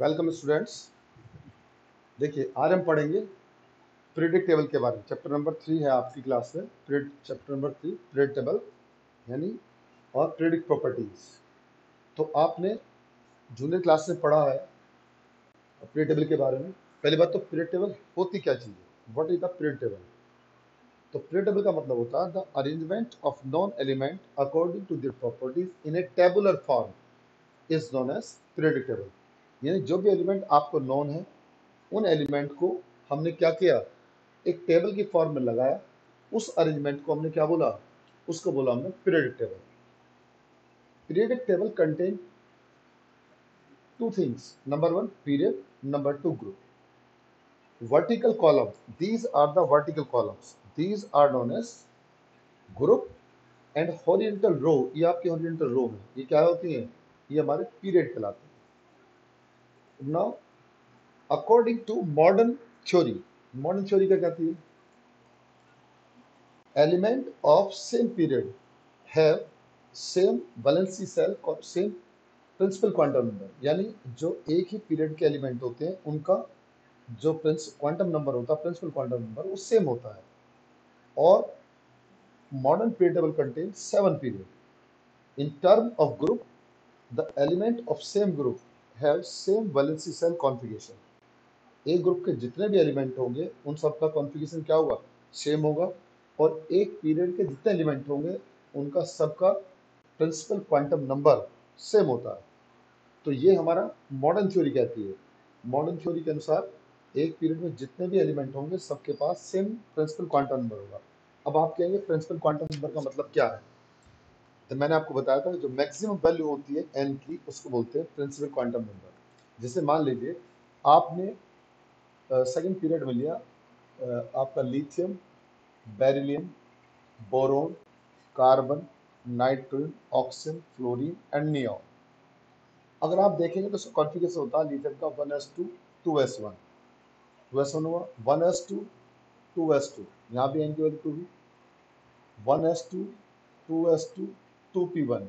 Welcome students. देखिए आज हम पढ़ेंगे पीरियडिक टेबल के बारे में। चैप्टर नंबर 3 है आपकी क्लास में। चैप्टर नंबर 3 पीरियड टेबल यानी और पीरियडिक प्रॉपर्टीज। तो आपने जूनियर क्लास में पढ़ा है पीरियड टेबल के बारे में। पहली बात तो पीरियड टेबल होती क्या चीज़ है, what is the period table. तो पीरियड टेबल का मतलब होता है the arrangement of known element according to their properties in a tabular form is known as periodic table. यानी जो भी एलिमेंट आपको नॉन है उन एलिमेंट को हमने क्या किया, एक टेबल की फॉर्म में लगाया। उस अरेंजमेंट को हमने क्या बोला, उसको बोला हमने periodic table. Periodic table contain two things, number one period, number two group. Vertical column, these are the vertical columns, these are known as group. And horizontal row, ये आपकी हॉरिजॉन्टल रो में ये क्या होती है, ये हमारे पीरियड कहलाते हैं। Now according to modern theory, modern theory क्या कहती है, element of same period have same valency cell और same principal quantum number। यानी जो एक ही पीरियड के एलिमेंट होते हैं उनका जो क्वांटम नंबर होता है, प्रिंसिपल क्वांटम नंबर, वो सेम होता है। और modern period table contain 7 period. In term of group, the element of same group have same valency shell configuration. एक ग्रुप के जितने भी एलिमेंट होंगे उन सबका कॉन्फ़िगरेशन क्या होगा, सेम होगा। और एक पीरियड के जितने एलिमेंट होंगे उनका सबका प्रिंसिपल क्वांटम नंबर सेम होता है। तो ये हमारा मॉडर्न थ्योरी कहती है। मॉडर्न थ्योरी के अनुसार एक पीरियड में जितने भी एलिमेंट होंगे सबके पास सेम प्रिंसिपल क्वांटम नंबर होगा। अब आप कहेंगे प्रिंसिपल क्वांटम नंबर का मतलब क्या है, तो मैंने आपको बताया था जो मैक्सिमम वैल्यू होती है एन की उसको बोलते हैं प्रिंसिपल क्वांटम नंबर। जैसे मान लीजिए आपने सेकेंड पीरियड में लिया आपका lithium, beryllium, boron, carbon, nitrogen, oxygen, fluorine and neon. अगर आप देखेंगे तो उसका कॉन्फ़िगरेशन होता है लिथियम का 1s2 2s1, 2s1 हुआ 1s2 2s2, यहाँ भी एन की वैल्यू 2 भी, 1s2 2s2 2p1,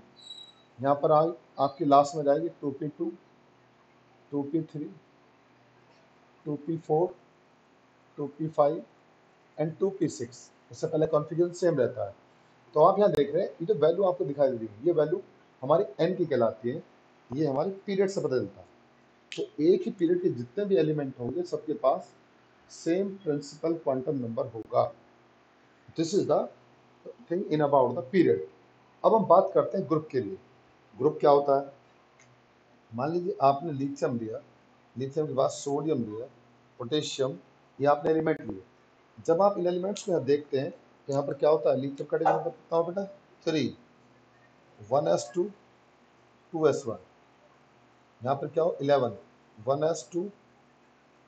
यहाँ पर आपकी लास्ट में जाएगी 2p2 2p3 2p4 2p5 and 2p6। इससे पहले कॉन्फ़िगरेशन सेम रहता है। तो आप यहाँ देख रहे हैं ये जो वैल्यू आपको दिखाई दे रही है ये वैल्यू हमारी एन की कहलाती है। ये हमारे पीरियड से पता चलता है। तो एक ही पीरियड के जितने भी एलिमेंट होंगे सबके पास सेम प्रिंसिपल क्वांटम नंबर होगा। This is the thing in about the period. अब हम बात करते हैं ग्रुप के लिए। ग्रुप क्या होता है, मान लीजिए आपने लिथियम लिया, लिथियम के बाद सोडियम लिया, पोटेशियम, ये आपने एलिमेंट लिए। जब आप इन एलिमेंट्स को यहाँ देखते हैं तो यहाँ पर क्या होता है, लिथियम का नंबर कितना हो बेटा 3, 1s2 2s1, यहाँ पर क्या हो 11, 1s2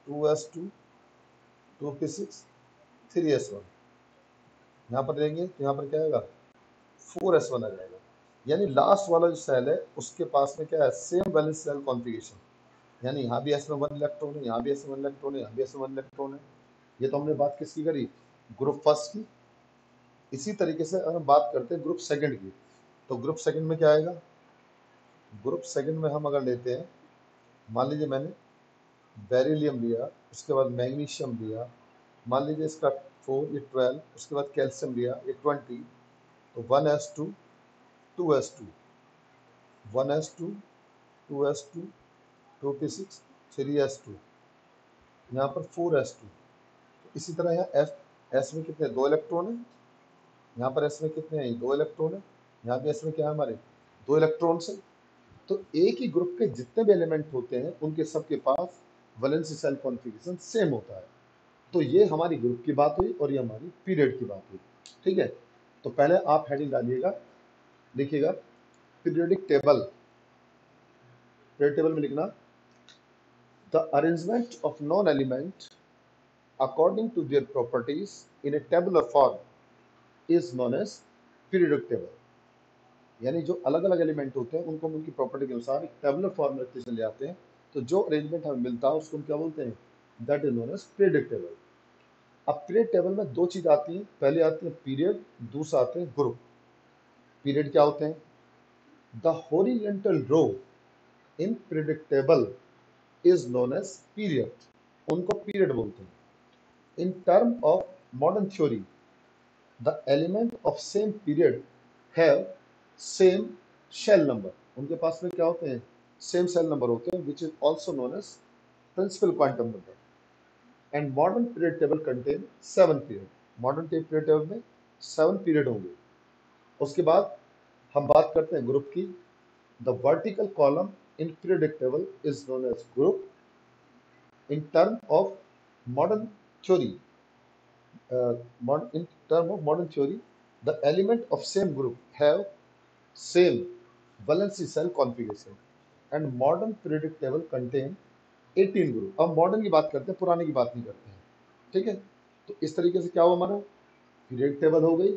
2s2 2p6 3s1, यहाँ पर लेंगे तो यहाँ पर क्या आएगा 4s1 आ जाएगा। यानी लास्ट वाला जो सेल है उसके पास में क्या है, सेम वैलेंस सेल कॉन्फ़िगरेशन। यानी यहाँ भी एस में 1 इलेक्ट्रॉन है, यहाँ भी एस में 1 इलेक्ट्रॉन है, यहाँ भी एस में 1 इलेक्ट्रॉन है। ये तो हमने बात किसकी करी, ग्रुप फर्स्ट की। इसी तरीके से अगर हम बात करते हैं ग्रुप सेकंड की, तो ग्रुप सेकंड में क्या आएगा, ग्रुप सेकंड में हम अगर लेते हैं, मान लीजिए मैंने बेरिलियम लिया, उसके बाद मैग्नीशियम लिया, मान लीजिए इसका 4 ये 12, उसके बाद कैल्शियम लिया ये 20, तो 1s2 2s2 1s2 2s2 2p6 3s2, यहाँ पर 4s2। इसी तरह यहाँ एस में कितने, 2 इलेक्ट्रॉन है, यहाँ पर एस में कितने हैं, 2 इलेक्ट्रॉन है, यहाँ भी एस में क्या है हमारे 2 इलेक्ट्रॉन है। तो एक ही ग्रुप के जितने भी एलिमेंट होते हैं उनके सबके पास वैलेंसी सेल कॉन्फ़िगरेशन सेम होता है। तो ये हमारी ग्रुप की बात हुई और ये हमारी पीरियड की बात हुई। ठीक है, तो पहले आप हेडिंग डालिएगा, लिखिएगा पीरियडिक टेबल। पीरियड टेबल में लिखना the arrangement of known element according to their properties in a tabular form is known as periodic table। यानी जो अलग अलग एलिमेंट होते हैं उनको हम उनकी प्रॉपर्टी के अनुसार एक टेबुलर फॉर्म में रखते चले जाते हैं। तो जो अरेंजमेंट हमें मिलता है उसको हम क्या बोलते हैं, that is known as periodic table. अब पीरियड टेबल में दो चीज आती हैं, पहले आते हैं पीरियड, दूसरा आते हैं ग्रुप। पीरियड क्या होते हैं, the horizontal row in periodic table is known as period, उनको पीरियड बोलते हैं। In term of modern theory the element of same period have same shell number, उनके पास में क्या होते हैं, सेम सेल नंबर होते हैं, which is also known as principal quantum number. And modern period table contain 7 period, modern period table में 7 period होंगे। उसके बाद हम बात करते हैं ग्रुप की। The vertical column in period table is known as group. In term of modern theory in term of modern theory, the element of same group have same valency cell configuration and modern periodic table contain 18 group. अब modern की बात करते हैं, पुराने की बात नहीं करते हैं, ठीक है। तो इस तरीके से क्या हुआ हमारा, पीरियड टेबल हो गई,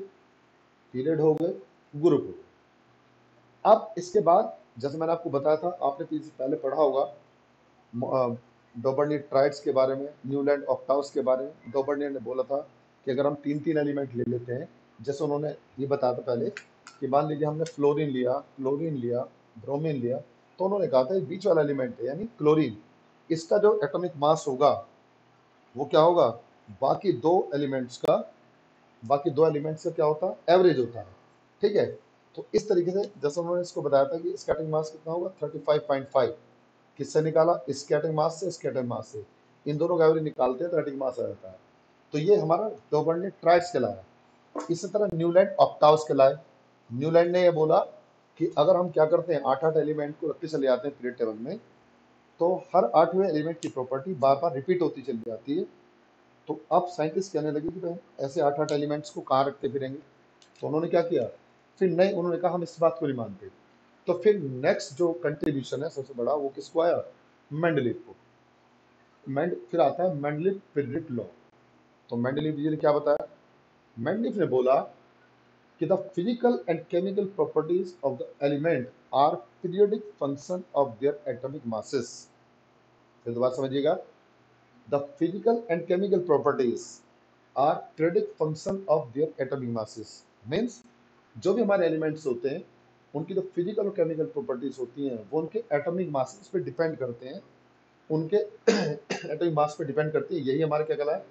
पीरियड हो गए, ग्रुप हो गए। अब इसके बाद जैसे मैंने आपको बताया था, आपने पहले पढ़ा होगा डॉबर्नियर ट्राइड्स के बारे में, न्यूलैंड ऑक्टाव्स के बारे में। डॉबर्नियर ने बोला था कि अगर हम 3-3 एलिमेंट ले लेते हैं, जैसे उन्होंने ये बताया था पहले कि मान लीजिए हमने फ्लोरीन लिया, क्लोरीन लिया, ब्रोमीन लिया, तो उन्होंने कहा था बीच वाला एलिमेंट है यानी क्लोरीन, इसका जो एटॉमिक मास होगा वो क्या होगा, बाकी दो एलिमेंट्स का, बाकी दो एलिमेंट्स का क्या होता है, एवरेज होता है, ठीक है। तो इस तरीके से जैसे उन्होंने इसको बताया था कि इसका एटॉमिक मास कितना होगा 35.5, किससे निकाला, इसके एटॉमिक मास से, इसके एटॉमिक मास से, इन दोनों का एवरेज निकालते हैं तो एटॉमिक मास आ जाता है। तो ये हमारा डॉबर्नियर ट्राइड्स कहलाया। इसी तरह न्यूलैंड ऑक्टाव्स कहलाए। न्यूलैंड ने ये बोला कि अगर हम क्या करते हैं 8-8 एलिमेंट को रखते चले जाते हैं पीरियड टेबल में, तो हर 8वें एलिमेंट की प्रॉपर्टी बार बार रिपीट होती चली जाती है। तो अब साइंटिस्ट कहने लगे कि भाई ऐसे 8-8 एलिमेंट्स को कहाँ रखते फिरेंगे। तो उन्होंने क्या किया, फिर नहीं, उन्होंने कहा हम इस बात को नहीं मानते। तो फिर नेक्स्ट जो कंट्रीब्यूशन है सबसे बड़ा, वो किसको आया, मेंडलीव को। फिर आता है मेंडलीव पीरियड लॉ। तो मेंडलीव जी ने क्या बताया, मेंडलीव ने बोला कि the physical and chemical properties of the element are periodic function of their atomic masses. फिर दोबारा समझिएगा, the physical and chemical properties are periodic function of their atomic masses. Means जो भी हमारे एलिमेंट्स होते हैं उनकी जो फिजिकल और केमिकल प्रॉपर्टीज होती हैं वो उनके एटॉमिक मासेस पे डिपेंड करते हैं, उनके एटॉमिक मास पे डिपेंड करती है। यही हमारा क्या कहलाया,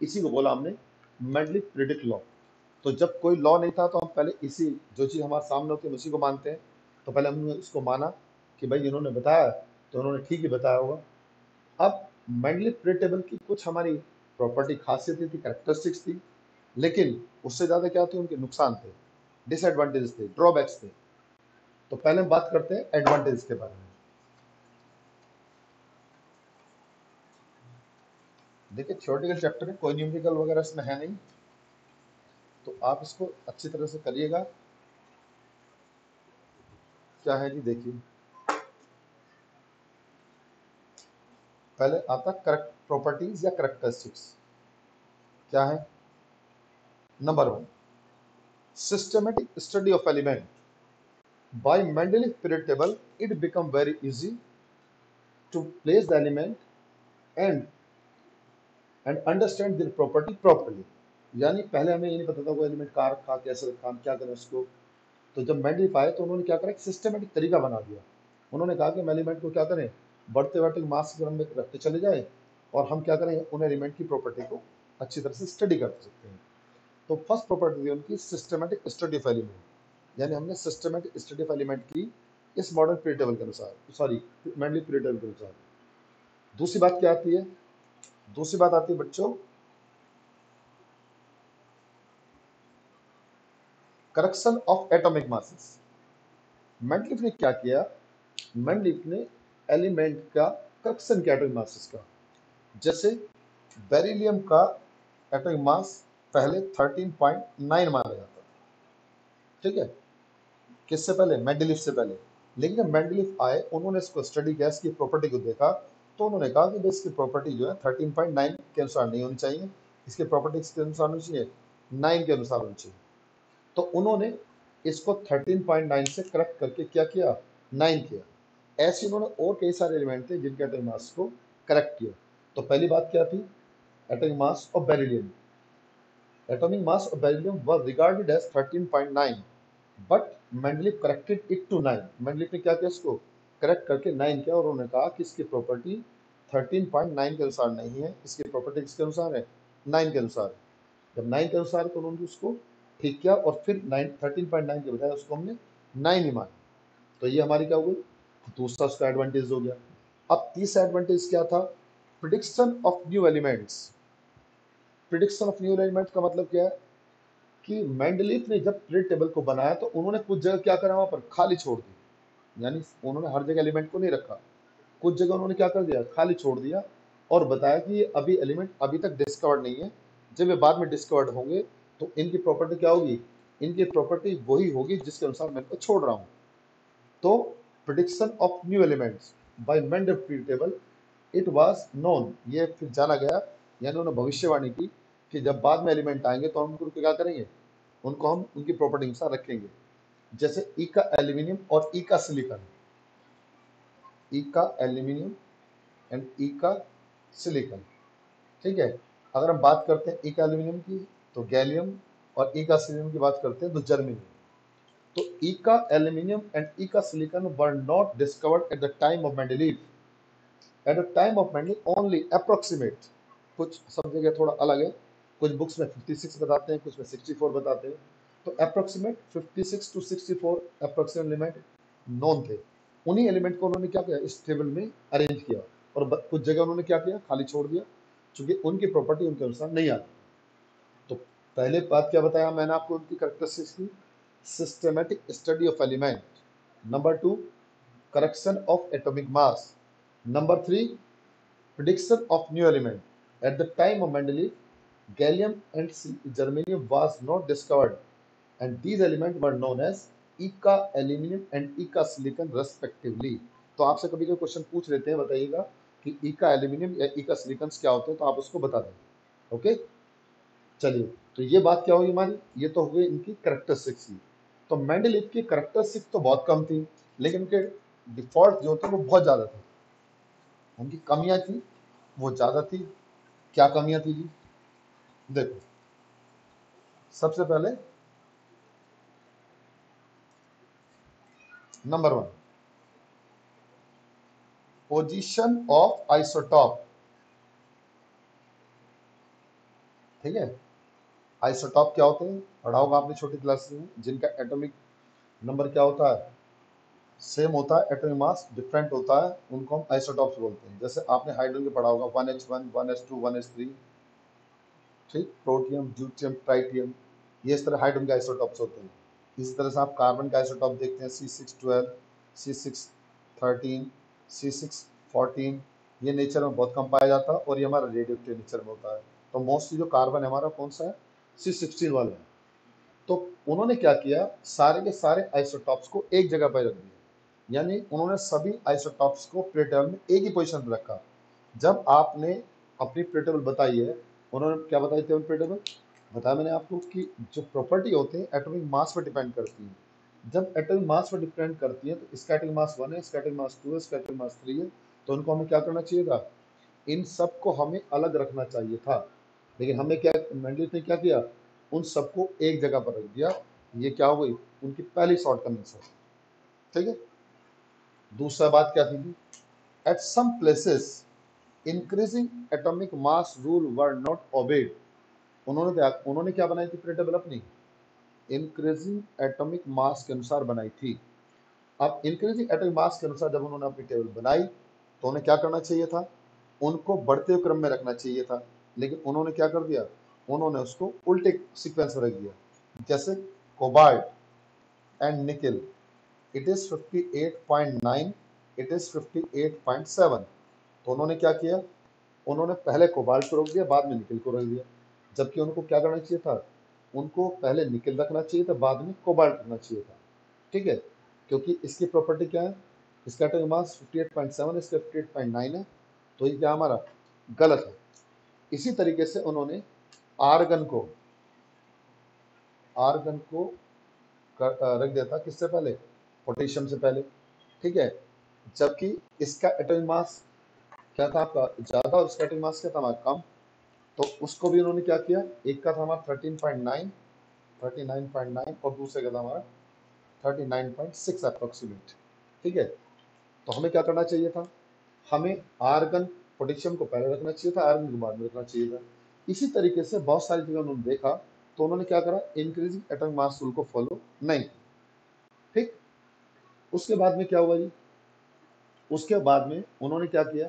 इसी को बोला हमने मेंडलीव पीरियोडिक लॉ। तो जब कोई लॉ नहीं था तो हम पहले इसी, जो चीज़ हमारे सामने होती है उसी को मानते हैं। तो पहले हमने उसको माना कि भाई इन्होंने बताया तो उन्होंने ठीक ही बताया होगा। अब मेंडलीव पीरियड टेबल की कुछ हमारी प्रॉपर्टी खासियतें थी, कैरेक्टरिस्टिक्स थी, लेकिन उससे ज़्यादा क्या थे, उनके नुकसान थे, डिसएडवांटेजेस थे, ड्रॉबैक्स थे। तो पहले हम बात करते हैं एडवांटेज के बारे में। देखिए थ्योरेटिकल चैप्टर है, कोई न्यूमेरिकल वगैरह इसमें है नहीं, तो आप इसको अच्छी तरह से करिएगा। क्या है जी, देखिए पहले आता करेक्ट प्रॉपर्टीज या करेक्टरिस्टिक्स। क्या है, number 1, systematic study of element. By Mendeleev period table it become very easy to place the element and understand their property properly. यानी पहले हमें ये नहीं पता था वो एलिमेंट कहाँ रखा, कैसे रखा, हम क्या करें उसको। तो जब मेंडलीव आए तो उन्होंने क्या करा, एक सिस्टमेटिक तरीका बना दिया। उन्होंने कहा कि हम एलिमेंट को क्या करें, बढ़ते बढ़ते मास के क्रम में रखते चले जाए और हम क्या करें, उन एलिमेंट की प्रॉपर्टी को अच्छी तरह से स्टडी कर सकते हैं। तो फर्स्ट प्रॉपर्टी थी उनकी सिस्टमेटिक स्टडी ऑफ एलिमेंट, यानी हमने सिस्टमेटिक स्टडी ऑफ एलिमेंट की इस मॉडर्न पीरियड टेबल के अनुसार, सॉरी मेंडलीव पीरियड टेबल के अनुसार। दूसरी बात क्या आती है, दूसरी बात आती है बच्चों correction of atomic masses. Mendeleev ने क्या किया, मेंडलीव ने एलिमेंट का करेक्शन किया एटॉमिक मासेस का। जैसे बेरिलियम का एटॉमिक मास पहले 13.9 माना जाता था, ठीक है, किससे पहले, मेंडलीव से पहले। लेकिन जब मेंडलीव आए उन्होंने इसको स्टडी किया, इसकी प्रॉपर्टी को देखा, तो उन्होंने कहा कि इसकी प्रॉपर्टी जो है 13.9 के अनुसार नहीं होनी चाहिए, इसकी प्रॉपर्टी किसके अनुसार होनी चाहिए, 9 के अनुसार होनी चाहिए। तो उन्होंने इसको 13.9 से करेक्ट करके क्या किया, 9 किया। ऐसे उन्होंने और कई सारे एलिमेंट थे जिनके एटॉमिक मास को करेक्ट किया। तो पहली बात क्या थी, atomic mass of beryllium. Atomic mass of beryllium was regarded as 13.9, but Mendeleev corrected it to 9। Mendeleev ने क्या किया इसको करेक्ट करके 9 किया और उन्होंने कहा कि इसकी प्रॉपर्टी 13.9 के अनुसार नहीं है, इसकी प्रॉपर्टी किसके अनुसार है, 9 के अनुसार है। जब 9 के अनुसार तो उन्होंने उसको ठीक किया और फिर 13.9 के बजाय उसको हमने 9 ही माना। तो ये हमारी क्या हो गई, दूसरा उसका एडवांटेज हो गया। अब तीसरा एडवांटेज क्या था, prediction of new elements. Prediction of new elements का मतलब क्या है कि मेंडलीफ ने जब पीरियड टेबल को बनाया तो उन्होंने कुछ जगह क्या करा, वहां पर खाली छोड़ दी, यानी उन्होंने हर जगह एलिमेंट को नहीं रखा, कुछ जगह उन्होंने क्या कर दिया, खाली छोड़ दिया और बताया कि ये अभी एलिमेंट अभी तक डिस्कवर्ड नहीं है, जब ये बाद में डिस्कवर्ड होंगे तो इनकी प्रॉपर्टी क्या होगी, इनकी प्रॉपर्टी वही होगी जिसके अनुसार मैं इनको छोड़ रहा हूं। तो prediction of new elements bye Mendel period table, it was known, ये फिर जाना गया, यानी उन्होंने भविष्यवाणी की कि जब बाद में एलिमेंट आएंगे तो हम उनको क्या करेंगे, उनको हम उनकी प्रॉपर्टी के साथ रखेंगे। जैसे ई का एल्यूमिनियम और ई का सिलिकॉन, ई का एल्यूमिनियम एंड ई का सिलिकॉन, ठीक है। अगर हम बात करते हैं ई का एल्यूमिनियम की तो गैलियम, और ई का सिलिकॉन की बात करते हैं तो जर्मेनियम। तो ई का एल्यूमिनियम एंड ई का silicon were not discovered at the time of Mendeleev, at the time of Mendel only approximate, कुछ सब जगह थोड़ा अलग है, कुछ बुक्स में 56 बताते हैं, कुछ में 64 बताते हैं, तो approximate 56 to 64 approximate element known थे। उन्हीं एलिमेंट को उन्होंने क्या किया, इस टेबल में अरेंज किया और कुछ जगह उन्होंने क्या किया, खाली छोड़ दिया, क्योंकि उनकी प्रॉपर्टी उनके अनुसार नहीं आती। तो पहले बात क्या बताया मैंने आपको उनकी कैरेक्टरिस्टिक्स की, systematic study of element, number 2 correction of atomic mass, number 3 prediction of new element. At the time of Mendeleev, gallium and germanium was not discovered, and these elements were known as Eka aluminum and Eka silicon respectively. तो आपसे कभी कोई question पूछ लेते हैं, बताइएगा कि Eka aluminium या Eka सिलिकॉन क्या होते हैं, तो आप उसको बता दें। ओके, चलिए, तो ये बात क्या हुई हमारी, ये तो हो गई इनकी करेक्टरिस्टिक्स की। तो मेंडलीव की करेक्टरिस्टिक्स तो बहुत कम थी, लेकिन उनके डिफॉल्ट जो थे वो बहुत ज्यादा थे, उनकी कमियां थी वो ज्यादा थी। क्या कमियां थी जी, देखो, सबसे पहले नंबर 1, पोजीशन ऑफ आइसोटॉप, ठीक है। आइसोटॉप क्या होते हैं, पढ़ा होगा आपने छोटी क्लास में, जिनका एटॉमिक नंबर क्या होता है, सेम होता है, एटॉमिक मास डिफरेंट होता है, उनको हम आइसोटॉप्स बोलते हैं। जैसे आपने हाइड्रोजन के पढ़ा होगा 1h1 1s2 1s3, ठीक, प्रोटियम ड्यूटियम ट्राइटियम, ये इस तरह हाइड्रोजन के आइसोटॉप्स होते हैं। इसी तरह से आप कार्बन का आइसोटॉप देखते हैं, C612 C613 C614, ये नेचर में बहुत कम पाया जाता है और ये हमारा रेडियो एक्टिव नेचर में होता है। तो मोस्टली जो कार्बन है हमारा कौन सा है, C16 वाला है। तो उन्होंने क्या किया, सारे के सारे आइसोटॉप्स को एक जगह पर रख दिया, यानी उन्होंने सभी आइसोटॉप्स को पीरियड टेबल में एक ही पोजीशन पर रखा। जब आपने अपनी पीरियड टेबल बताई है, उन्होंने क्या बताई थी पीरियड टेबल, बताया मैंने आपको कि जो प्रॉपर्टी होती है एटॉमिक मास पर डिपेंड करती है। जब एटॉमिक मास पर डिपेंड करती है तो इसका एटॉमिक मास 1 है, इसका एटॉमिक मास 2 है, इसका एटॉमिक मास 3 है, तो उनको हमें क्या करना चाहिए था, इन सब को हमें अलग रखना चाहिए था। लेकिन हमने क्या, मेंडलीव ने क्या किया, उन सबको एक जगह पर रख दिया। ये क्या हो गई, उनकी पहली शॉर्ट कमिंग, ठीक है। दूसरा बात क्या थी, at some places increasing atomic mass rule were not obeyed. उन्होंने क्या बनाई थी पीरियड टेबल अपनी, इंक्रीजिंग एटॉमिक मास के अनुसार बनाई थी। अब इंक्रीजिंग एटॉमिक मास के अनुसार जब उन्होंने अपनी टेबल बनाई तो उन्हें क्या करना चाहिए था, उनको बढ़ते हुए क्रम में रखना चाहिए था, लेकिन उन्होंने क्या कर दिया, उन्होंने उसको उल्टे सीक्वेंस में रख दिया। जैसे कोबाल्ट एंड निकल, इट इज 58.9, इट इज 58.7, तो उन्होंने क्या किया, उन्होंने पहले कोबाल्ट को रोक दिया, बाद में निकल को रख दिया। जबकि उनको क्या करना चाहिए था, उनको पहले निकल रखना चाहिए था, बाद में कोबाल्ट रखना चाहिए था, ठीक है। क्योंकि इसकी प्रॉपर्टी क्या है, इसका एटॉमिक मास 58.7, इसका 58.9 है, तो ये क्या हमारा गलत है। इसी तरीके से उन्होंने आर्गन को रख दिया था किससे पहले, पोटेशियम से पहले, ठीक है। जबकि इसका एटॉमिक मास क्या था आपका ज्यादा और इसका एटॉमिक मास क्या था हमारा कम, तो उसको भी उन्होंने क्या किया, एक का था हमारा 39.9 और दूसरे का था हमारा 39.6 अप्रोक्सीमेट, ठीक है। तो हमें क्या करना चाहिए था, हमें आर्गन पोटेशियम को पहले रखना चाहिए था, आर्गन को बाद में रखना चाहिए था। इसी तरीके से बहुत सारी चीजें उन्होंने देखा, तो उन्होंने क्या करा, इंक्रीजिंग एटॉमिक मास रूल को फॉलो नहीं किया। ठीक, उसके बाद में क्या हुआ जी, उसके बाद में उन्होंने क्या किया,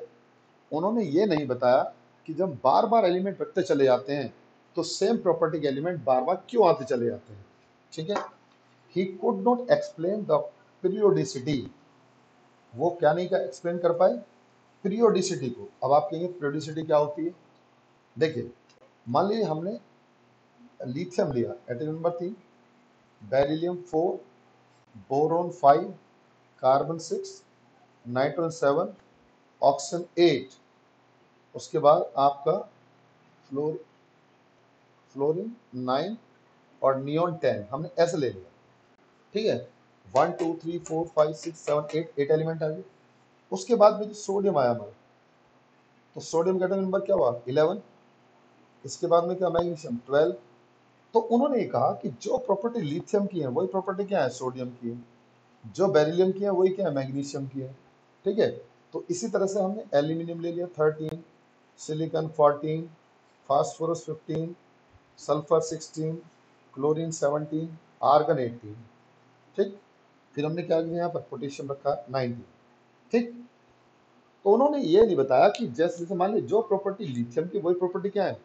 उन्होंने ये नहीं बताया कि जब बार बार एलिमेंट रखते चले जाते हैं तो सेम प्रॉपर्टी के एलिमेंट बार बार क्यों आते चले जाते हैं। ठीक है, ही could not explain the periodicity, वो क्या नहीं कर एक्सप्लेन कर पाए, पीरियोडिसिटी को। अब आप कहेंगे पीरियोडिसिटी क्या होती है, देखिए मान लीजिए हमने लिथियम लिया, atom number 3, beryllium 4, boron 5, carbon 6, nitrogen 7, oxygen 8, उसके बाद आपका फ्लोरीन 9 और नियोन 10, हमने ऐसे ले लिया। ठीक है, 1 2 3 4 5 6 7 8 8 एलिमेंट आ गए। उसके बाद में जो सोडियम आया हमारा, तो सोडियम का एटॉमिक नंबर क्या हुआ, 11। इसके बाद में क्या, मैग्नीशियम 12। तो उन्होंने ये कहा कि जो प्रॉपर्टी लिथियम की है वही प्रॉपर्टी क्या है, सोडियम की है, जो बेरिलियम की है वही क्या है, मैग्नीशियम की है। ठीक है, तो इसी तरह से हमने एल्यूमिनियम ले लिया 13, silicon 14, phosphorus 15, sulphur 16, chlorine 17, argon 18। ठीक, फिर हमने क्या किया, यहाँ पर पोटेशियम रखा 19। ठीक, तो उन्होंने ये नहीं बताया कि जैसे जैसे मान लीजिए जो प्रॉपर्टी लिथियम की वही प्रॉपर्टी क्या है,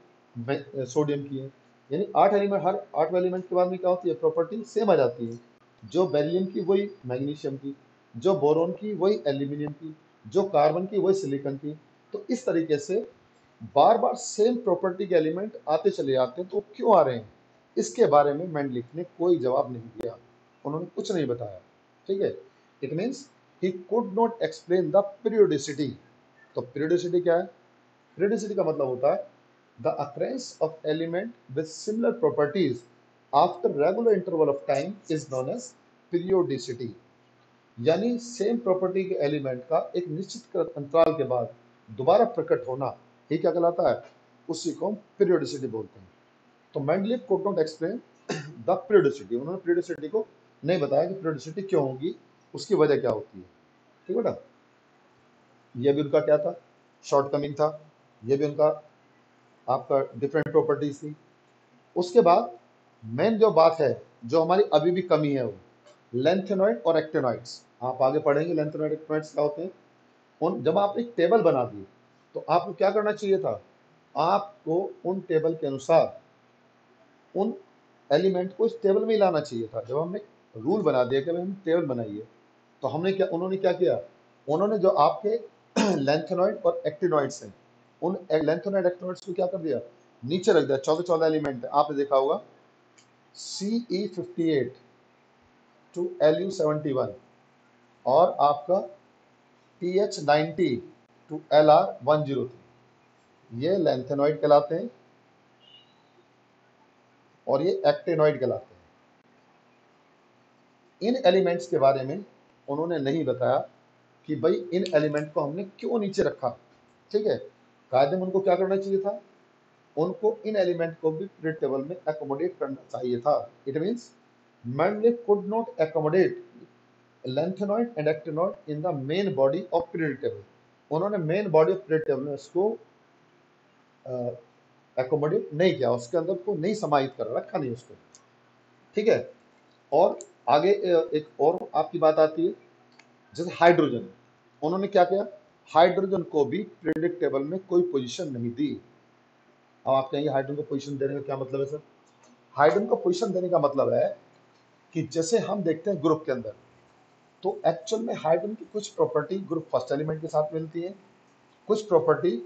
सोडियम की है। यानी 8 एलिमेंट, हर 8 एलिमेंट के बाद में क्या होती है, प्रॉपर्टी सेम आ जाती है। जो बेरिलियम की वही मैग्नीशियम की, जो बोरोन की वही एल्यूमिनियम की, जो कार्बन की वही सिलिकॉन की। तो इस तरीके से बार बार सेम प्रॉपर्टी के एलिमेंट आते चले जाते हैं, तो वो क्यों आ रहे हैं, इसके बारे में मेंडलिक ने कोई जवाब नहीं दिया, उन्होंने कुछ नहीं बताया। ठीक है, it means he could not explain the periodicity. तो पीरियोडिसिटी क्या है, पीरियोडिसिटी का मतलब होता है the occurrence of element with similar properties after regular interval of time is known as periodicity. यानी सेम प्रॉपर्टी के एलिमेंट का एक निश्चित अंतराल के बाद दोबारा प्रकट होना, ये क्या कहलाता है, उसी को हम पीरियोडिसिटी बोलते हैं। तो Mendeleev could not explain the periodicity, उन्होंने पीरियोडिसिटी को नहीं बताया कि पीरियोडिसिटी क्यों होगी, उसकी वजह क्या होती है। ठीक है बेटा, ये भी उनका क्या था, शॉर्टकमिंग था, ये भी उनका आपका डिफरेंट प्रॉपर्टीज थी। उसके बाद मेन जो बात है, जो हमारी अभी भी कमी है, वो लेंथेनॉइड और एक्टेनॉइड्स। आप आगे पढ़ेंगे लेंथेनॉइड एक्टेनॉइड्स क्या होते हैं। उन जब आप एक टेबल बना दी तो आपको क्या करना चाहिए था, आपको उन टेबल के अनुसार उन एलिमेंट को इस टेबल में ही लाना चाहिए था। जब हमने रूल बना दिया कि भाई हम टेबल बनाइए, तो हमने क्या, उन्होंने क्या किया, उन्होंने जो आपके लेंथेनॉइड और एक्टिनॉइड्स हैं, उन लेंथेनॉइड एक्टिनॉइड्स को क्या कर दिया, नीचे रख दिया। 14 एलिमेंट है, आपने देखा होगा, Ce58 टू Lu71 और आपका TH90 टू LR103, ये लेंथेनॉइड कहलाते हैं और ये एक्टिनॉइड कहलाते हैं। इन एलिमेंट्स के बारे में उन्होंने नहीं बताया कि भाई इन एलिमेंट को हमने क्यों नीचे रखा। ठीक है, कायदे में उनको क्या करना चाहिए था, उनको इन एलिमेंट को भी पीरियड टेबल में एकोमोडेट करना चाहिए था। It means Mendeleev could not accommodate lengthenoid and actinoid in the main body of periodic table। उन्होंने main body of period table में उसको एकोमोडेट नहीं किया, उसके अंदर को नहीं समाहित कर रखा, नहीं उसको। ठीक है, और आगे एक और आपकी बात आती है, जैसे हाइड्रोजन, उन्होंने क्या किया, हाइड्रोजन को भी पीरियडिक टेबल में कोई पोजीशन नहीं दी। अब आप कहेंगे हाइड्रोजन को पोजीशन देने का क्या मतलब है सर, हाइड्रोजन को पोजीशन देने का मतलब है कि जैसे हम देखते हैं ग्रुप के अंदर, तो एक्चुअल में हाइड्रोजन की कुछ प्रॉपर्टी ग्रुप फर्स्ट एलिमेंट के साथ मिलती है, कुछ प्रॉपर्टी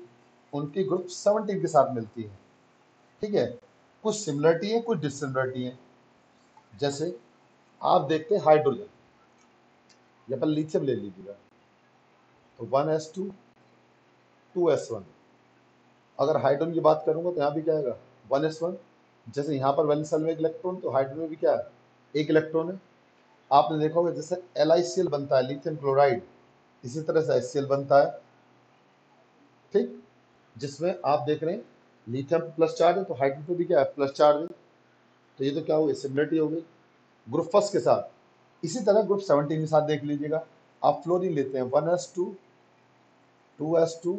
उनकी ग्रुप 17 के साथ मिलती है। ठीक है, कुछ सिमिलरिटी है, कुछ डिसिमिलरिटी है। जैसे आप देखते हैं हाइड्रोजन, या पर लिथियम ले लीजिएगा, तो 1s2 2s1। अगर हाइड्रोजन की बात करूंगा तो यहाँ भी क्या आएगा, 1s1। जैसे यहाँ पर वैलेंस शेल में एक इलेक्ट्रॉन, तो हाइड्रोजन में भी क्या है, एक इलेक्ट्रॉन है। आपने देखा होगा जैसे LiCl बनता है, लिथियम क्लोराइड, इसी तरह से HCl बनता है। ठीक, जिसमें आप देख रहे हैं लिथियम प्लस चार्ज है, तो हाइड्रोजन पे भी क्या है, प्लस चार्ज है। तो ये तो क्या हो गई, सिमिलरिटी हो गई ग्रुप फर्स्ट के साथ। इसी तरह ग्रुप 17 के साथ देख लीजिएगा, आप फ्लोरीन लेते हैं 1s2 2s2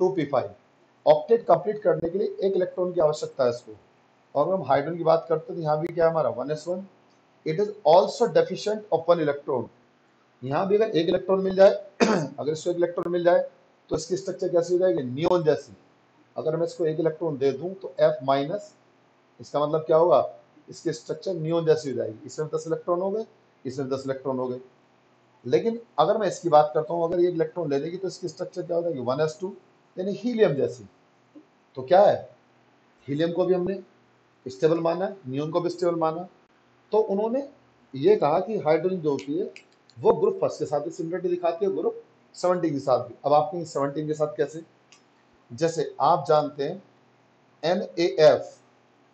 2p5। Octet complete करने के लिए एक इलेक्ट्रॉन की आवश्यकता है इसको। और हम हाइड्रोजन की बात करते हैं तो यहाँ भी क्या है हमारा 1s1। It is also deficient of 1 electron. यहाँ भी अगर एक इलेक्ट्रॉन मिल जाए अगर इसको एक इलेक्ट्रॉन मिल जाए तो इसकी स्ट्रक्चर कैसी हो जाएगी, नियोन जैसी। अगर मैं इसको एक इलेक्ट्रॉन दे दूं तो F माइनस, इसका मतलब क्या होगा, इसकी स्ट्रक्चर नियोन जैसी हो जाएगी। इसमें 10 इलेक्ट्रॉन हो गए, इसमें 10 इलेक्ट्रॉन हो गए। लेकिन अगर मैं इसकी बात करता हूँ, अगर ये इलेक्ट्रॉन ले लेगी तो इसकी स्ट्रक्चर क्या हो जाएगी 1s2, यानी हीलियम जैसी। तो क्या है, हीलियम को भी हमने स्टेबल माना, नियोन को भी स्टेबल माना। तो उन्होंने ये कहा कि हाइड्रोजन जो होती है वो ग्रुप फर्स्ट के साथ भी सिमिलरिटी दिखाती है, ग्रुप 17 के साथ भी। अब आप कहेंगे 17 के साथ कैसे, जैसे आप जानते हैं NaF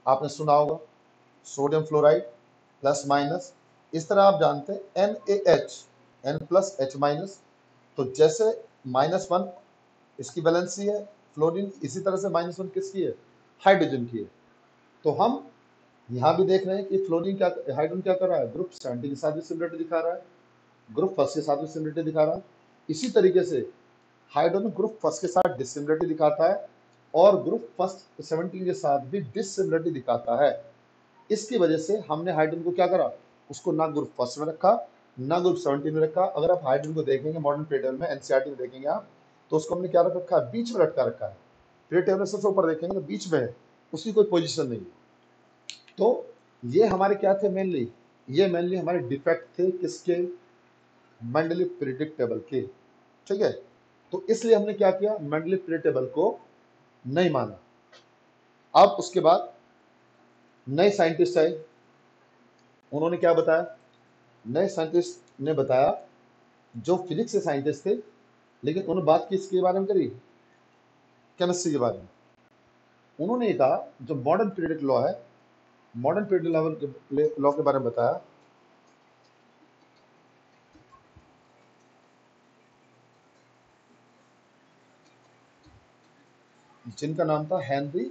आपने सुना होगा, सोडियम फ्लोराइड प्लस माइनस। इस तरह आप जानते हैं NaH, N plus H minus. तो जैसे -1 इसकी वैलेंसी है फ्लोरीन, इसी तरह से -1 किसकी है, हाइड्रोजन की है। तो हम यहाँ भी देख रहे हैं कि फ्लोरीन क्या, हाइड्रोजन क्या कर रहा है, ग्रुप 17 के साथ भी सिमिलरिटी दिखा रहा है, ग्रुप फर्स्ट के साथ भी सिमिलरिटी दिखा रहा है। इसी तरीके से हाइड्रोजन ग्रुप फर्स्ट के साथ डिसिमिलरिटी दिखाता है और ग्रुप फर्स्ट 17 के साथ भी डिसिमिलरिटी दिखाता है। इसकी वजह से हमने हाइड्रोजन को क्या करा, उसको ना ग्रुप फर्स्ट में रखा ना ग्रुप 17 में रखा। अगर आप हाइड्रोजन को देखेंगे मॉडर्न पीरियड टेबल में, एनसीईआरटी में देखेंगे आप, तो उसको हमने क्या रख रखा है, बीच में लटका रखा है। पीरियड टेबल में सबसे ऊपर देखेंगे तो बीच में है, उसकी कोई पोजीशन नहीं है। तो ये हमारे क्या थे मेनली, ये मेनली हमारे डिफेक्ट थे किसके, मेंडलीव पीरियोडिक टेबल के। ठीक है, तो इसलिए हमने क्या किया, मेंडलीव पीरियोडिक टेबल को नहीं माना। अब उसके बाद नए साइंटिस्ट आए, उन्होंने क्या बताया, नए साइंटिस्ट ने बताया, जो फिजिक्स के साइंटिस्ट थे, लेकिन उन्होंने बात किसके बारे में करी, केमिस्ट्री के बारे में। उन्होंने ये कहा जो मॉडर्न पीरियोडिक लॉ है, मॉडर्न पीरियोडिक लॉ के बारे में बताया। जिनका नाम था हेनरी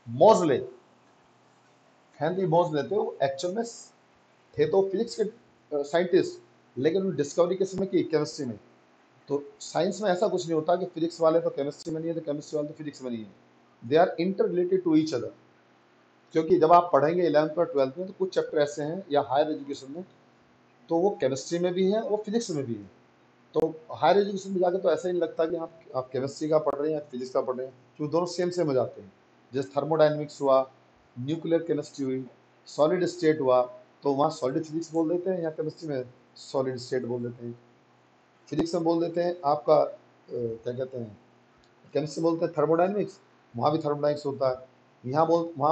मोजले। हेनरी मोजले थे, वो एक्चुअल में थे तो फिजिक्स के साइंटिस्ट, लेकिन उन्होंने डिस्कवरी किस में की, केमिस्ट्री में। तो साइंस में ऐसा कुछ नहीं होता कि फिजिक्स वाले तो केमिस्ट्री में नहीं है तो केमिस्ट्री वाले तो फिजिक्स में नहीं है। They are interrelated to each other. क्योंकि जब आप पढ़ेंगे 11th और 12th में तो कुछ चैप्टर ऐसे हैं या हायर एजुकेशन में, तो वो केमिस्ट्री में भी है, वो फिजिक्स में भी है। तो हायर एजुकेशन में जाकर तो ऐसा ही नहीं लगता कि आप केमिस्ट्री का पढ़ रहे हैं या फिजिक्स का पढ़ रहे हैं, क्योंकि दोनों सेम सेम हो जाते हैं। जैसे थर्मोडाइनमिक्स हुआ, न्यूक्लियर केमिस्ट्री हुई, सॉलिड स्टेट हुआ, तो वहाँ सॉलिड फिजिक्स बोल देते हैं या केमिस्ट्री में सॉलिड स्टेट बोल देते हैं। फिजिक्स में बोल देते हैं आपका क्या कहते हैं, केमिस्ट्री बोलते हैं थर्मोडाइनमिक्स, वहाँ भी थर्मोडाइनमिक्स होता है। वहाँ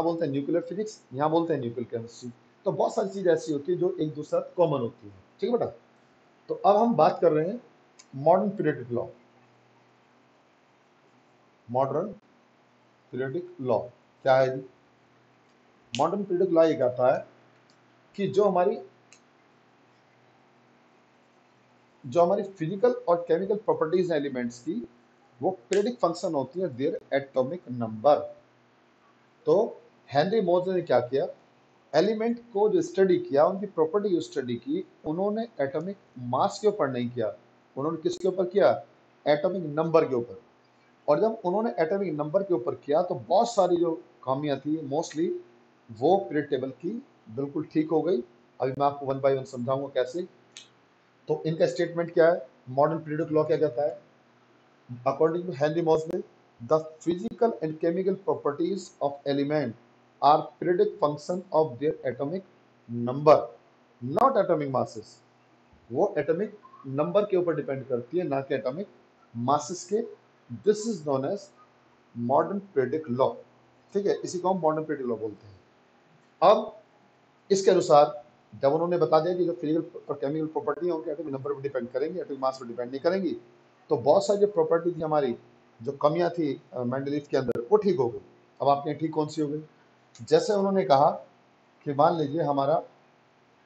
बोलते हैं न्यूक्लियर फिजिक्स, यहाँ बोलते हैं न्यूक्लियर केमिस्ट्री। तो बहुत सारी चीज़ ऐसी होती है जो एक दूसरे साथ कॉमन होती है। ठीक है बेटा, तो अब हम बात कर रहे हैं modern periodic law. Modern periodic law क्या है जी, मॉडर्न पीरियोडिक लॉ ये कहता है कि जो हमारी फिजिकल और केमिकल प्रॉपर्टीज हैं एलिमेंट्स की, वो पीरियोडिक फंक्शन होती है देयर एटॉमिक नंबर। तो हेनरी मोजे ने क्या किया, एलिमेंट को जो स्टडी किया, उनकी प्रॉपर्टी जो स्टडी की, उन्होंने एटॉमिक मास के ऊपर नहीं किया, उन्होंने किसके ऊपर किया, एटॉमिक नंबर के ऊपर। और जब उन्होंने एटॉमिक नंबर के ऊपर किया तो बहुत सारी जो खामियां थी मोस्टली वो पीरियड टेबल की बिल्कुल ठीक हो गई। अभी मैं आपको वन बाय वन समझाऊंगा कैसे। तो इनका स्टेटमेंट क्या है, मॉडर्न पीरियडिक लॉ क्या कहता है, according to Henry Moseley, the physical and chemical properties of element are periodic function of their atomic number, not atomic masses. वो एटॉमिक नंबर के ऊपर डिपेंड करती है, ना कि एटॉमिक मासेस के। This is known as modern periodic law. ठीक है, इसी को हम मॉडर्न पीरियडिक लॉ बोलते हैं। अब इसके अनुसार जब उन्होंने बता दिया कि जो फिजिकल और केमिकल प्रॉपर्टी है उनके एटॉमिक नंबर पर डिपेंड करेंगी, एटॉमिक मास पर डिपेंड नहीं करेंगी, तो बहुत सारी जो प्रॉपर्टी थी हमारी, जो कमियां थी मेंडलीव के अंदर, वो ठीक हो गई। अब आपके यहाँ ठीक कौन सी हो गई, जैसे उन्होंने कहा कि मान लीजिए हमारा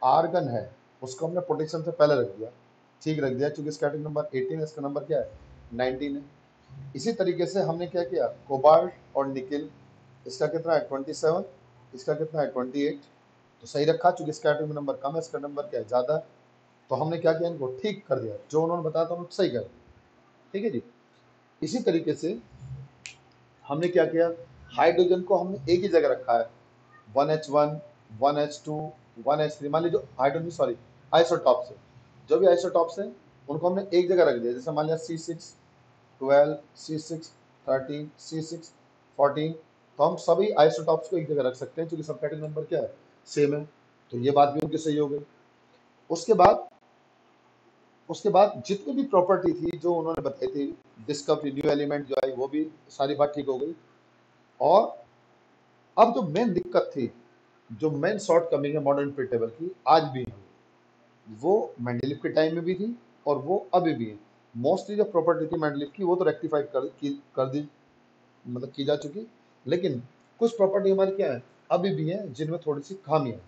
आर्गन है, उसको हमने प्रोटेक्शन से पहले रख दिया, ठीक रख दिया, क्योंकि इसका एटॉमिक नंबर 18 है, इसका नंबर क्या है 19 है। इसी तरीके से हमने क्या किया, कोबाल्ट और निकिल, इसका कितना है 27, इसका कितना है 28, तो सही रखा, चूंकि इसका एटॉमिक नंबर कम है, इसका नंबर क्या है ज़्यादा। तो हमने क्या किया, इनको ठीक कर दिया, जो उन्होंने बताया था उन्होंने सही कर दिया। ठीक है जी। इसी तरीके से हमने क्या किया, हाइड्रोजन को हमने एक ही जगह रखा है, 1H1, 1H2, 1H3। मान लीजिए हाइड्रोजन, सॉरी, आइसोटॉप्स है, जो भी आइसोटॉप्स है उनको हमने एक जगह रख दिया। जैसे मान लिया C6 12, C6 13, C6 14। तो हम सभी आइसोटॉप्स को एक जगह रख सकते हैं क्योंकि सबका एटॉमिक नंबर क्या है, सेम है। तो ये बात भी उनकी सही हो गई। उसके बाद जितनी भी प्रॉपर्टी थी जो उन्होंने बताई थी, डिस्कवरी, न्यू एलिमेंट जो आई, वो भी सारी बात ठीक हो गई। और अब जो मेन दिक्कत थी, जो मेन शॉर्ट कमिंग है मॉडर्न पीरियड टेबल की, आज भी है, वो मेंडलीव के टाइम में भी थी और वो अभी भी है। मोस्टली जो प्रॉपर्टी थी मेंडलीव की वो तो रेक्टिफाइड कर दी, मतलब की जा चुकी। लेकिन कुछ प्रॉपर्टी हमारी क्या है, अभी भी है, जिनमें थोड़ी सी खामियां हैं।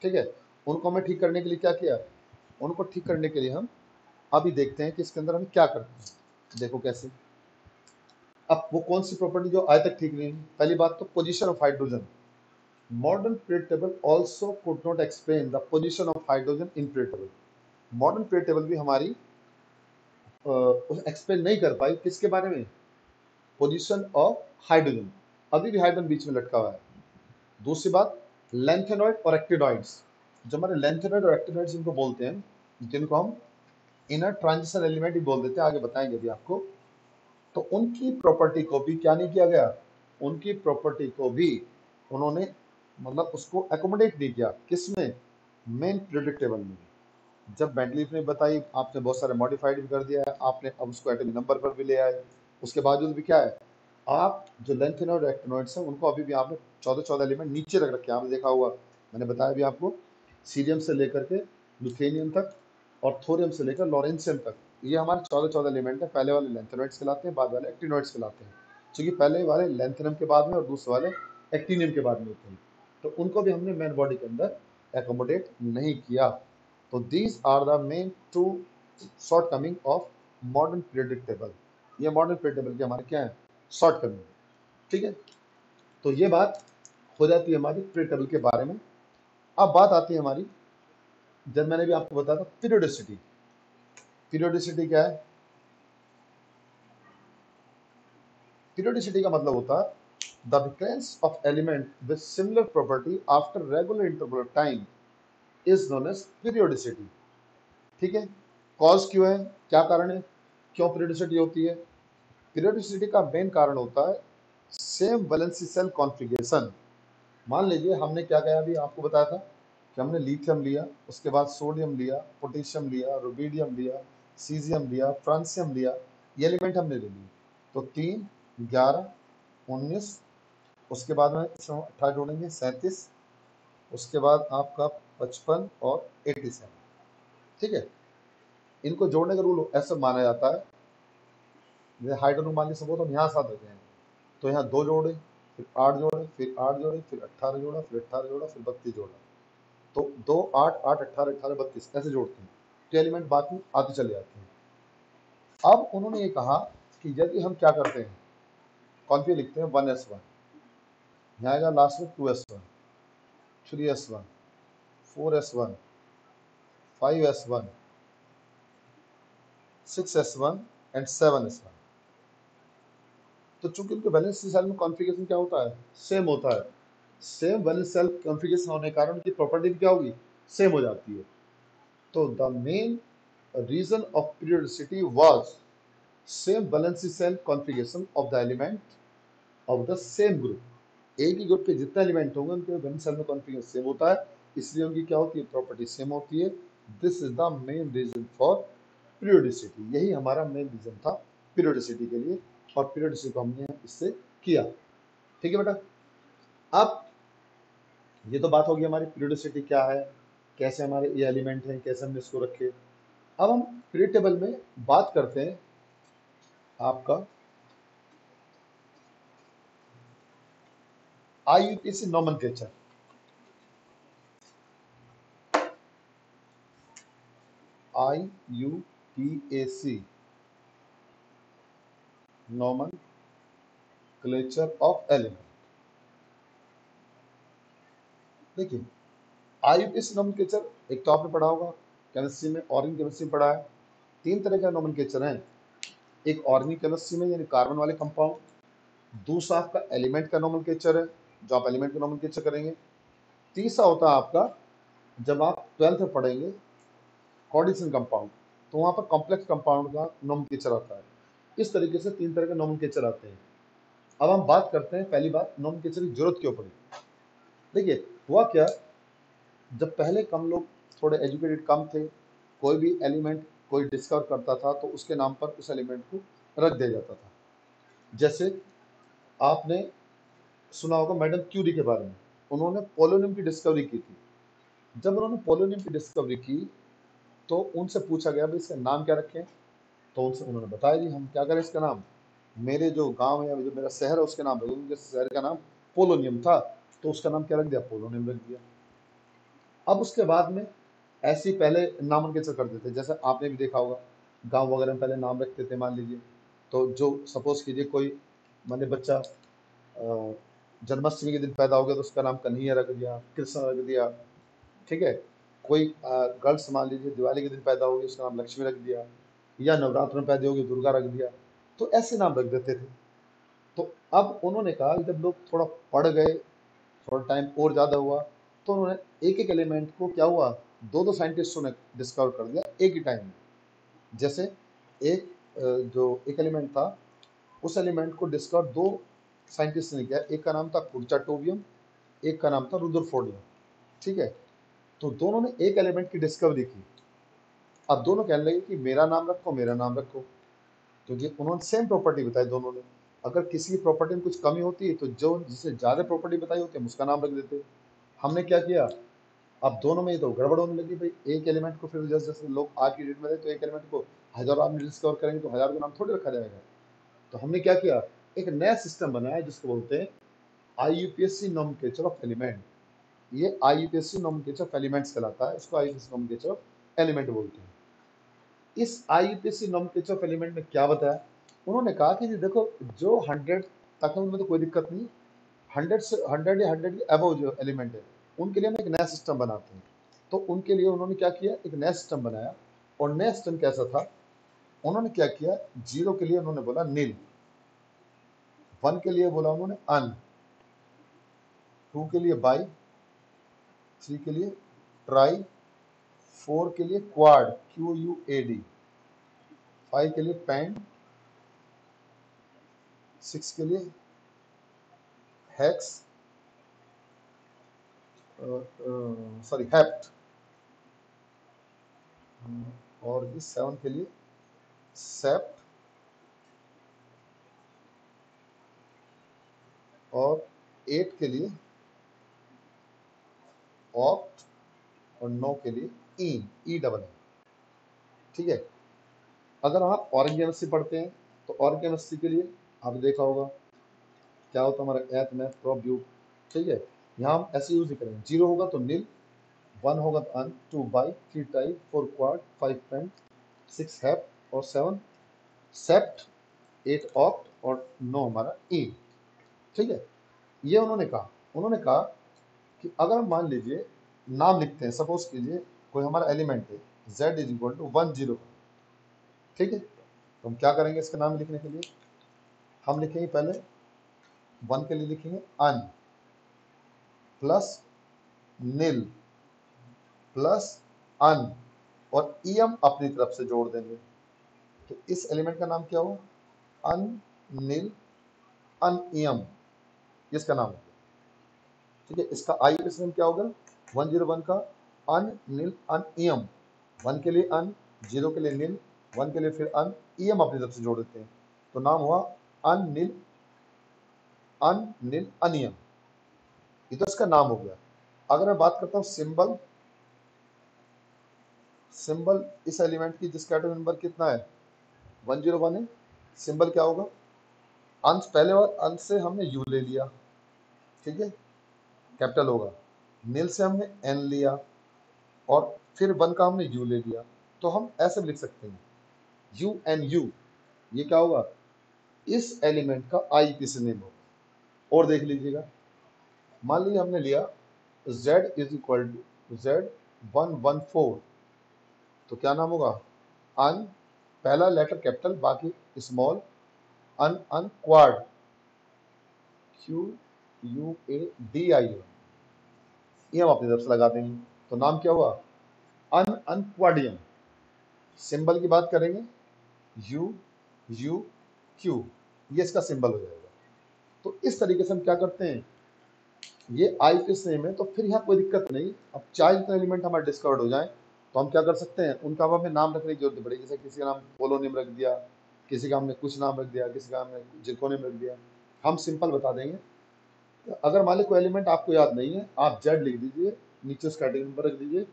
ठीक है, उनको हमें ठीक करने के लिए क्या किया, उनको ठीक करने के लिए हम अभी देखते हैं कि इसके अंदर हम क्या करते हैं। देखो कैसे। अब वो कौन सी प्रॉपर्टी जो आज तक ठीक नहीं है। पहली बात तो position of hydrogen. Modern period table also could not explain the position of hydrogen in period table. Modern period table भी हमारी एक्सप्लेन नहीं कर पाई किसके बारे में, पोजीशन ऑफ हाइड्रोजन। अभी भी हाइड्रोजन बीच में लटका हुआ है। दूसरी बात, लेंथेनॉइड और एक्टिनॉइड्स, जो हमारे लेंथेनॉइड और एक्टिनॉइड्स जिनको बोलते हैं, जिनको हम इनर ट्रांजिशन एलिमेंट भी बोल देते हैं, आगे बताएंगे भी आपको। तो उनकी प्रॉपर्टी को भी क्या नहीं किया गया, उनकी प्रॉपर्टी को भी उन्होंने मतलब उसको एकोमोडेट नहीं किया। किसमें, मेन पीरियोडिक टेबल में। जब मेंडलीफ ने बताई, आपने बहुत सारे मॉडिफाइड भी कर दिया है, आपने अब उसको एटॉमिक नंबर पर भी ले आए। उसके बावजूद भी क्या है, आप जो लेंथेनॉइड और एक्टिनॉइड्स हैं उनको अभी भी आपने 14 एलिमेंट नीचे रख रखे हैं। आपने देखा हुआ, मैंने बताया भी आपको, सीरियम से लेकर के लुथेनियम तक और थोरियम से लेकर लॉरेंसियम तक, ये हमारे 14 एलिमेंट है। पहले वाले लेंथेनॉइड्स कहलाते हैं, बाद वाले एक्टिनॉइड्स कहलाते हैं, क्योंकि पहले वाले लेंथेनम के बाद में और दूसरे वाले एक्टिनियम के बाद में होते हैं। तो उनको भी हमने मेन बॉडी के अंदर एकोमोडेट नहीं किया। तो these are the main two shortcoming of modern periodic table. ये मॉडर्न पीरियड टेबल के हमारे क्या है, शॉर्ट कमिंग। ठीक है, तो ये बात हो जाती है हमारी पीरियड टेबल के बारे में। अब बात आती है हमारी, जब मैंने भी आपको बताया था पीरियोडिसिटी। पीरियोडिसिटी क्या है, पीरियोडिसिटी का मतलब होता है the recurrence of element with similar property after regular interval of time is known as periodicity. ठीक है, कॉज क्यों है, क्या कारण है, क्यों पीरियोडिसिटी होती है। पीरियोडिसिटी का मेन कारण होता है सेम वैलेंसी सेल कॉन्फ़िगरेशन। मान लीजिए हमने क्या कहा, अभी आपको बताया था कि हमने लिथियम लिया, उसके बाद सोडियम लिया, पोटेशियम लिया, रुबिडियम लिया, सीजियम लिया, फ्रांसियम लिया, ये एलिमेंट हमने ले लिए। तो 3, 11, 19, उसके बाद में इसमें 18 जोड़ेंगे 37, उसके बाद आपका 55 और 87। ठीक है, इनको जोड़ने का रूल ऐसा माना जाता है, जैसे हाइड्रोजन मान लीजिए सपोज हम यहाँ 7 रखे हैं, तो यहाँ 2 जोड़े, फिर 8 जोड़े, फिर 8 जोड़े, फिर 18 जोड़ा, फिर 18 जोड़ा, फिर 32 जोड़ा। तो 2, 8, 8, 18, 18, 32 ऐसे जोड़ते हैं, तो एलिमेंट बाद में आते चले जाते हैं। अब उन्होंने ये कहा कि यदि हम क्या करते हैं, कॉन्फी लिखते हैं 1s1, यहाँ आएगा लास्ट में 2s1, 3s1, 4s1, 5s1, 6s1 and 7s1। तो चूंकि उनके वैलेंस सेल में कॉन्फ़िगरेशन क्या होता है, सेम होता है। सेम वैलेंस सेल कॉन्फ़िगरेशन होने के कारण उनकी प्रॉपर्टी भी क्या होगी, सेम हो जाती है। तो the main reason of periodicity was same valency shell configuration of the element of the same group. एक ही ग्रुप के जितने एलिमेंट होंगे उनके वैलेंस सेल में कॉन्फ़िगरेशन सेम होता है, इसलिए उनकी क्या होती है, प्रॉपर्टी सेम होती है। This is the main reason for periodicity. यही हमारा मेन रीजन था पीरियोडिसिटी के लिए, और पीरियोडिसिटी को हमने इससे किया। ठीक है बेटा, अब ये तो बात होगी हमारी पीरियोडिसिटी क्या है, कैसे हमारे ये एलिमेंट हैं, कैसे हमने इसको रखे। अब हम पीरियड टेबल में बात करते हैं आपका IUPAC nomenclature. IUPAC nomenclature of element. देखिए, IUPAC नोमेनक्लेचर एक तो आपने पढ़ा होगा, केमिस्ट्री में ऑर्गेनिक केमिस्ट्री पढ़ा है। 3 तरह के नोमेनक्लेचर हैं। एक ऑर्गेनिक केमिस्ट्री में यानी कार्बन वाले कंपाउंड, दूसरा आपका एलिमेंट का नोमेनक्लेचर है जो आप एलिमेंट का नोमेनक्लेचर करेंगे, तीसरा होता है आपका जब आप 12th में पढ़ेंगे कोऑर्डिनेशन कंपाउंड, तो वहाँ पर कॉम्प्लेक्स कंपाउंड का नोमेनक्लेचर आता है। इस तरीके से 3 तरह के नोमेनक्लेचर आते हैं। अब हम बात करते हैं, पहली बात नोमेनक्लेचर की जरूरत क्यों पड़ी। देखिए हुआ क्या, जब पहले कम लोग थोड़े एजुकेटेड कम थे, कोई भी एलिमेंट कोई डिस्कवर करता था तो उसके नाम पर उस एलिमेंट को रख दिया जाता था। जैसे आपने सुना होगा मैडम क्यूरी के बारे में, उन्होंने पोलोनियम की डिस्कवरी की थी। जब उन्होंने पोलोनियम की डिस्कवरी की तो उनसे पूछा गया भाई इसका नाम क्या रखें, तो उन्होंने बताया जी हम क्या करें इसका नाम, मेरे जो गांव है या जो मेरा शहर है उसके नाम रख दो। उनके शहर का नाम पोलोनियम था तो उसका नाम क्या रख दिया, पोलोनियम रख दिया। अब उसके बाद में ऐसे ही पहले नाम उनके करते थे, जैसे आपने भी देखा होगा गांव वगैरह में पहले नाम रखते थे। मान लीजिए तो जो सपोज कीजिए कोई माने बच्चा जन्माष्टमी के दिन पैदा हो गया तो उसका नाम कन्हैया रख दिया, कृष्ण रख दिया, ठीक है। कोई गर्ल्स मान लीजिए दिवाली के दिन पैदा होगी उसका नाम लक्ष्मी रख दिया, या नवरात्र में पैदा होगी दुर्गा रख दिया, तो ऐसे नाम रख देते थे। तो अब उन्होंने कहा जब लोग थोड़ा पढ़ गए, थोड़ा टाइम और ज़्यादा हुआ, तो उन्होंने एक एक एलिमेंट को क्या हुआ, दो दो साइंटिस्टों ने डिस्कवर कर दिया एक ही टाइम में। जैसे एक जो एक एलिमेंट था उस एलिमेंट को डिस्कवर दो साइंटिस्ट ने किया, एक का नाम था कुर्चाटोवियम, एक का नाम था रुदरफोर्डियम, ठीक है। तो दोनों ने एक एलिमेंट की डिस्कवरी की। अब दोनों कहने लगे कि मेरा नाम रखो मेरा नाम रखो, क्योंकि उन्होंने सेम प्रॉपर्टी बताई दोनों ने। अगर किसी की प्रॉपर्टी में कुछ कमी होती है तो जो जिसे ज़्यादा प्रॉपर्टी बताई होती है हम उसका नाम रख देते। हमने क्या किया, अब दोनों में ही तो गड़बड़ होने लगी भाई। एक एलिमेंट को फिर जैसे जैसे लोग आज की डेट में रहे तो एक एलिमेंट को हज़ारों आदमी डिस्कवर करेंगे तो हज़ार का नाम थोड़ी रखा जाएगा। तो हमने क्या किया, एक नया सिस्टम बनाया जिसको बोलते हैं IUPAC नोमेनक्लेचर ऑफ एलिमेंट। ये IUPAC नोमेनक्लेचर ऑफ एलिमेंट्स कहलाता है, इसको IUPAC नोमेनक्लेचर ऑफ एलिमेंट बोलते हैं। इस IUPAC नोमेनक्लेचर ऑफ एलिमेंट में क्या बताया, उन्होंने कहा कि जी देखो जो 100 तक है उनमें तो कोई दिक्कत नहीं, 100 से 100 या 100 के अबव जो एलिमेंट है उनके लिए हम एक नया सिस्टम बनाते हैं। तो उनके लिए उन्होंने क्या किया, एक नया सिस्टम बनाया। और नया सिस्टम कैसा था, उन्होंने क्या किया, 0 के लिए उन्होंने बोला नील, 1 के लिए बोला उन्होंने अन, 2 के लिए बाई, 3 के लिए ट्राई, 4 के लिए क्वाड QUAD, 5 के लिए पैंड, 6 के लिए हेक्स सॉरी हेप्ट, और 7 के लिए सेप्ट, और 8 के लिए ऑक्ट, और 9 के लिए ई डबल है, ठीक है। अगर आप ऑर्गेनिक केमिस्ट्री पढ़ते हैं तो ऑर्गेनिक केमिस्ट्री के लिए आपने देखा होगा क्या होता है हमारा एथ मैथ प्रोप ब्यू, ठीक है। यहाँ हम ऐसे यूज ही करेंगे, 0 होगा तो नील, 1 होगा तो अन, 2 बाई, 3 टाई, 4 क्वाड, 5 पेंट, 6 हैप, और 7 सेप्ट, 8 ऑक्ट, और 9 हमारा ई, ठीक है। ये उन्होंने कहा कि अगर हम मान लीजिए नाम लिखते हैं, सपोज कीजिए कोई हमारा एलिमेंट है z इज इक्वल टू 1 0, ठीक है। तो हम क्या करेंगे इसका नाम लिखने के लिए, हम लिखेंगे पहले 1 के लिए लिखेंगे अन प्लस नील प्लस अन, और ईएम अपनी तरफ से जोड़ देंगे। तो इस एलिमेंट का नाम क्या हुआ, अन नील अन ईएम, इसका नाम, ठीक है। इसका आई नेम क्या होगा, 101 का अन नील अन ईएम, 1 के लिए अन, 0 के लिए नील, 1 के लिए फिर अन, ईएम अपनी तरफ से जोड़ देते हैं, तो नाम हुआ अन नील अनियम, ये तो इसका नाम हो गया। अगर मैं बात करता हूँ सिंबल, सिंबल इस एलिमेंट की जिसका एटॉमिक नंबर कितना है 101 है, सिंबल क्या होगा, अंश पहले और अंश से हमने यू ले लिया, ठीक है, कैपिटल होगा। नील से हमने एन लिया और फिर 1 का हमने यू ले लिया, तो हम ऐसे भी लिख सकते हैं UNU, ये क्या होगा, इस एलिमेंट का IUPAC नेम होगा। और देख लीजिएगा, मान लीजिए हमने लिया Z is equal to Z114, तो क्या नाम होगा? अन, पहला लेटर कैपिटल, बाकी स्मॉल, अनक्वाड, QUADIO, ये हम अपनी तरफ से लगा देंगे। तो नाम क्या हुआ? अनक्वाडियम। सिंबल की बात करेंगे, UUQ, ये इसका सिंबल हो जाएगा। तो इस तरीके से हम क्या करते हैं, ये आईपीएस नेम है, तो फिर यहाँ कोई दिक्कत नहीं। अब चाहे जितने एलिमेंट हमारे डिस्कवर्ड हो जाए तो हम क्या कर सकते हैं, उनका अब हमें नाम रखने की जरूरत नहीं पड़ेगी। जैसे किसी का नाम पोलोनियम रख दिया, किसी का हमने कुछ नाम रख दिया, किसी का हमने जिरकोनियम रख दिया, हम सिंपल बता देंगे। अगर मान लीजिए कोई एलिमेंट आपको याद नहीं है, आप जेड लिख दीजिए, नीचे उस कैटेगरी नंबर रख दीजिए,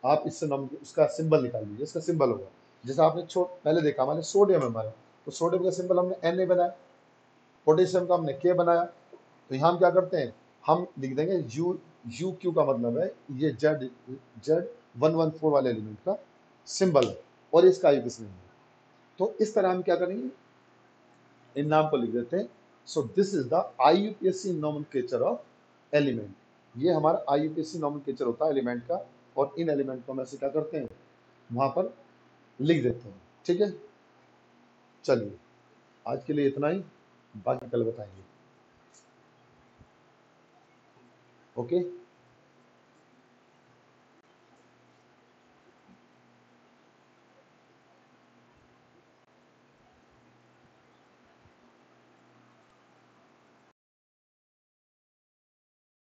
आप इससे नाम उसका सिंबल निकाल लीजिए, इसका सिंबल होगा। जैसे आपने पहले देखा, हमारे सोडियम है हमारा, तो सोडियम का सिंबल हमने Na बनाया, पोटेशियम का हमने K बनाया। तो यहाँ हम क्या करते हैं, हम लिख देंगे UQ का मतलब है ये Z114 वाले एलिमेंट का सिंबल है और इसका आईपीएस नेम है। तो इस तरह हम क्या करेंगे, इन नाम को लिख देते हैं। So this is the IUPAC nomenclature of element. ये हमारा IUPAC नोमेनक्लेचर होता है एलिमेंट का, और इन एलिमेंट को हम ऐसे क्या करते हैं, वहां पर लिख देते हैं। ठीक है, चलिए आज के लिए इतना ही, बाकी कल बताएंगे। ओके।